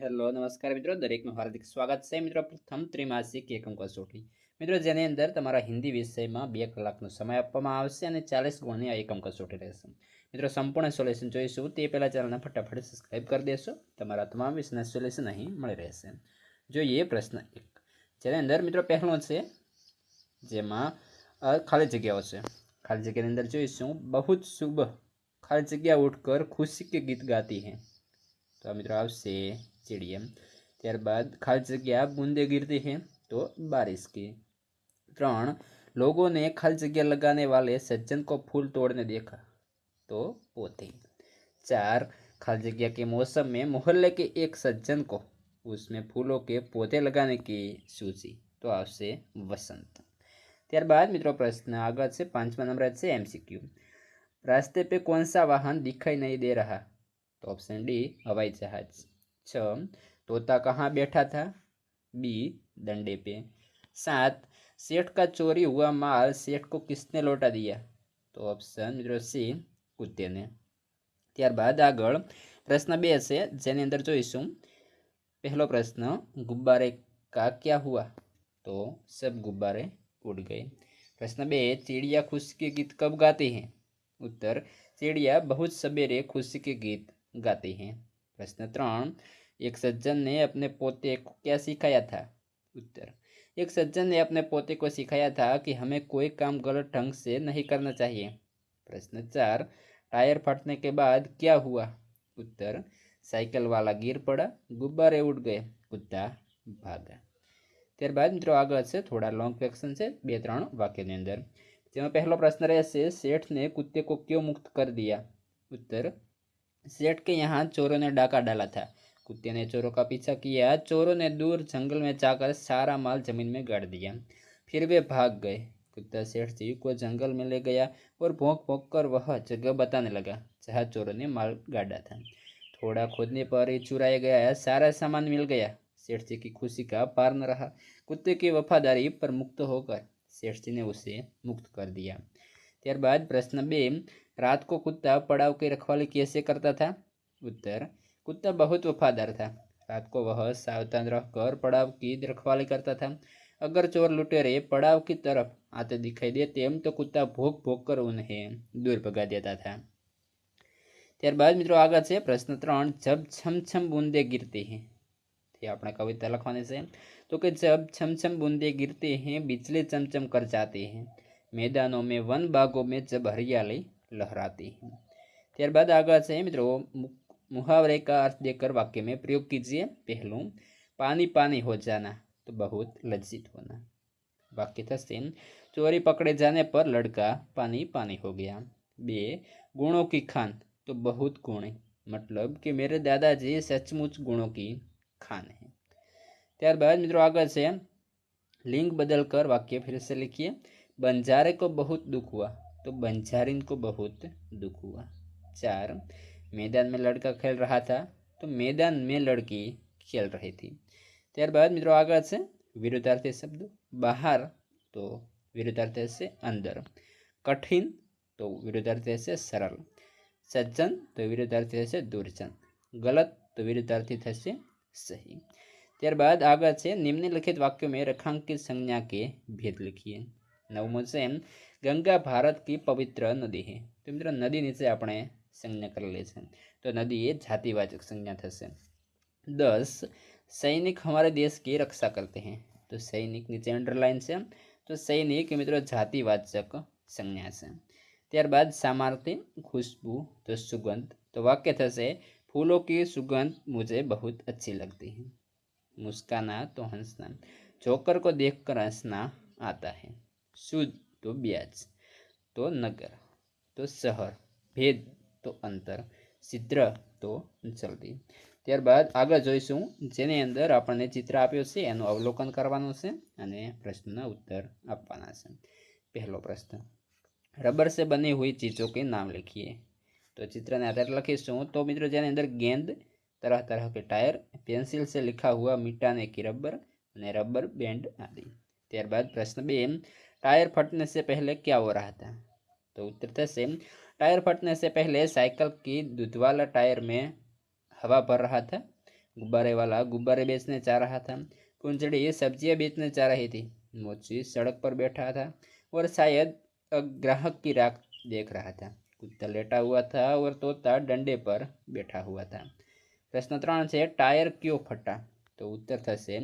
Hello નમસ્કાર મિત્રો, દરેકનું હાર્દિક સ્વાગત છે મિત્રો પ્રથમ ત્રિમાસિક એકમ કસોટી મિત્રો, જેની અંદર તમારા હિન્દી વિષયમાં 2 કલાકનો સમય આપવામાં આવશે અને 40 ગુણની આ એકમ કસોટી રહેશે મિત્રો। સંપૂર્ણ સોલ્યુશન જોઈશું તે પહેલાં ચેનલને ફટાફટ સબસ્ક્રાઇબ કરી દેશો, તમારા તમામ વિષયના સોલ્યુશન અહીં મળી રહેશે। જોઈએ પ્રશ્ન 1, જેની અંદર મિત્રો પહેલો છે જેમાં ખાલી જગ્યાઓ છે। ખાલી જગ્યાની અંદર જોઈશું बहुत सुबह खाली जगह उठकर खुशी के गीत गाती है, तो मित्रों आवशे चिड़िया। त्यारबाद खाली जगह बूंदे गिरती है, तो बारिश की। 3 लोगों ने खाली जगह लगाने वाले सज्जन को फूल तोड़ने देखा, तो पोते। 4 खाली जगह के मौसम में मोहल्ले के एक सज्जन को उसमें फूलों के पौधे लगाने की सूची, तो आवशे वसंत। त्यारबाद मित्रों प्रश्न आगे से 5वां नंबर है एमसीक्यू। रास्ते पे कौन सा वाहन दिखाई नहीं दे रहा, तो ऑप्शन डी हवाई जहाज। 6 तोता कहाँ बैठा था, बी डंडे पे। 7 सेठ का चोरी हुआ माल सेठ को किसने लौटा दिया, तो ऑप्शन मित्रों सी कुत्ते ने। त्यारबाद आगळ प्रश्न 2 છે જેની અંદર જોઈશું पहलो प्रश्न गुब्बारे का क्या हुआ, तो सब गुब्बारे उड़ गए। प्रश्न 2 चिड़िया खुशी के गीत कब गाती है, उत्तर चिड़िया बहुत सवेरे खुशी के गीत गाती हैं। प्रश्न 3 एक सज्जन ने अपने पोते को क्या सिखाया था, उत्तर एक सज्जन ने अपने पोते को सिखाया था कि हमें कोई काम गलत ढंग से नहीं करना चाहिए। प्रश्न 4 टायर फटने के बाद क्या हुआ, उत्तर साइकिल वाला गिर पड़ा, गुब्बारे उड़ गए, कुत्ता भागा। त्यारबाद मित्रों आगे से थोड़ा लॉन्ग क्वेश्चन है 2-3 वाक्य ની અંદર, જેમાં પહેલો પ્રશ્ન રહેશે सेठ ने कुत्ते को क्यों मुक्त कर दिया, उत्तर सेठ के यहाँ चोरों ने डाका डाला था, कुत्ते ने चोरों का पीछा किया, चोरों ने दूर जंगल में जाकर सारा माल जमीन में गाड़ दिया, फिर वे भाग गए। कुत्ता सेठ जी को जंगल में ले गया और भौंक भौंक कर वह जगह बताने लगा जहाँ चोरों ने माल गाड़ा था। थोड़ा खोदने पर ही चुराया गया सारा सामान मिल गया, सेठ जी की खुशी का पार न रहा। कुत्ते की वफादारी पर मुक्त होकर सेठ जी ने उसे मुक्त कर दिया। त्यारबाद प्रश्न 2 रात को कुत्ता पड़ाव की रखवाली कैसे करता था, उत्तर कुत्ता बहुत वफादार था, रात को वह सावधान रहकर पड़ाव की रखवाली करता था। अगर चोर लुटेरे पड़ाव की तरफ आते दिखाई देते तो कुत्ता भौंक भौंक कर उन्हें दूर भगा देता था। त्यारबाद मित्रों आगे है प्रश्न 3 जब छम छम बूंदे गिरती हैं, આપણે कविता લખવાની છે, तो कि जब छम छम बूंदे गिरते हैं बिजली चमचम कर जाती हैं, मैदानों में वन बागों में जब हरियाली लहराती है। त्यारबाद आगे है मित्रों मुहावरे का अर्थ देकर वाक्य में प्रयोग कीजिए। पहलू पानी पानी हो जाना, तो बहुत लज्जित होना। वाक्य थશે चोरी पकड़े जाने पर लड़का पानी पानी हो गया। 2 गुणों की खान, तो बहुत गुणी, मतलब कि मेरे दादाजी सचमुच गुणों की खान है। त्यारबाद मित्रों आगे से लिंग बदलकर वाक्य फिर से लिखिए। बंजारे को बहुत दुख हुआ, तो बंजारिन को बहुत दुख हुआ। 4 मैदान में लड़का खेल रहा था, तो मैदान में लड़की खेल रही थी। त्यारबाद मित्रों आगे से विरुद्धार्थी शब्द बाहर, तो विरुद्धार्थी से अंदर। कठिन, तो विरुद्धार्थी से सरल। सज्जन, तो विरुद्धार्थी से दुर्जन। गलत, तो विरुद्धार्थी से सही। त्यारबाद आगे से निम्नलिखित वाक्यों में रेखांकित संज्ञा के भेद लिखिए। 9मो से गंगा भारत की पवित्र नदी है, तो मित्रों नदी नीचे આપણે संज्ञा कर ले છે, तो नदी ये जातिवाचक संज्ञा થશે। 10 सैनिक हमारे देश की रक्षा करते हैं, तो सैनिक नीचे अंडरलाइन છે, तो सैनिक मित्रों जातिवाचक संज्ञा છે। त्यारबाद सामर्थ्य खुशबू, तो सुगंध, तो वाक्य થશે फूलों की सुगंध मुझे बहुत अच्छी लगती है। मुस्काना, तो हंसना, जोकर को देखकर हंसना आता है। सूद, तो ब्याज, तो नगर, तो शहर, भेद, तो अंतर, छिद्र, तो जल्दी। त्यारबाद आगे જોઈશું જેની અંદર આપણને ચિત્ર આપ્યું છે એનું અવલોકન કરવાનું છે અને પ્રશ્નના ઉત્તર આપવાના છે। પહેલો પ્રશ્ન रबर से बनी हुई चीज़ों के नाम लिखिए, तो चित्र ने आधार लखीशू। तो मित्रों जेनी अंदर गेंद, तरह तरह के टायर, पेंसिल से लिखा हुआ मिटाने की रबर और रबर बैंड आदि। त्यारबाद प्रश्न 2 टायर फटने से पहले क्या हो रहा था, तो उत्तर थશે टायर फटने से पहले साइकिल की दूध वाला टायर में हवा भर रहा था, गुब्बारे वाला गुब्बारे बेचने जा रहा था। कुंजड़ी सब्जियां बेचने जा रही थी। मोची सड़क पर बैठा था और शायद ग्राहक की राह देख रहा था। कुत्ता लेटा हुआ था और तोता डंडे पर बैठा हुआ था। प्रश्न 3 છે टायर क्यों फटा? तो उत्तर થશે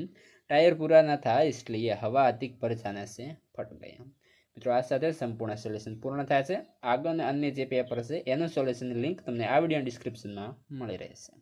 टायर पूरा न था इसलिए हवा अधिक भर जाने से फट गया। મિત્રો આ સાથે સંપૂર્ણ સોલ્યુશન પૂર્ણ થાય છે। આગળ અને અન્ય જે પેપર છે એનું સોલ્યુશનની લિંક તમને આ વિડીયો ડિસ્ક્રિપ્શનમાં મળી રહેશે।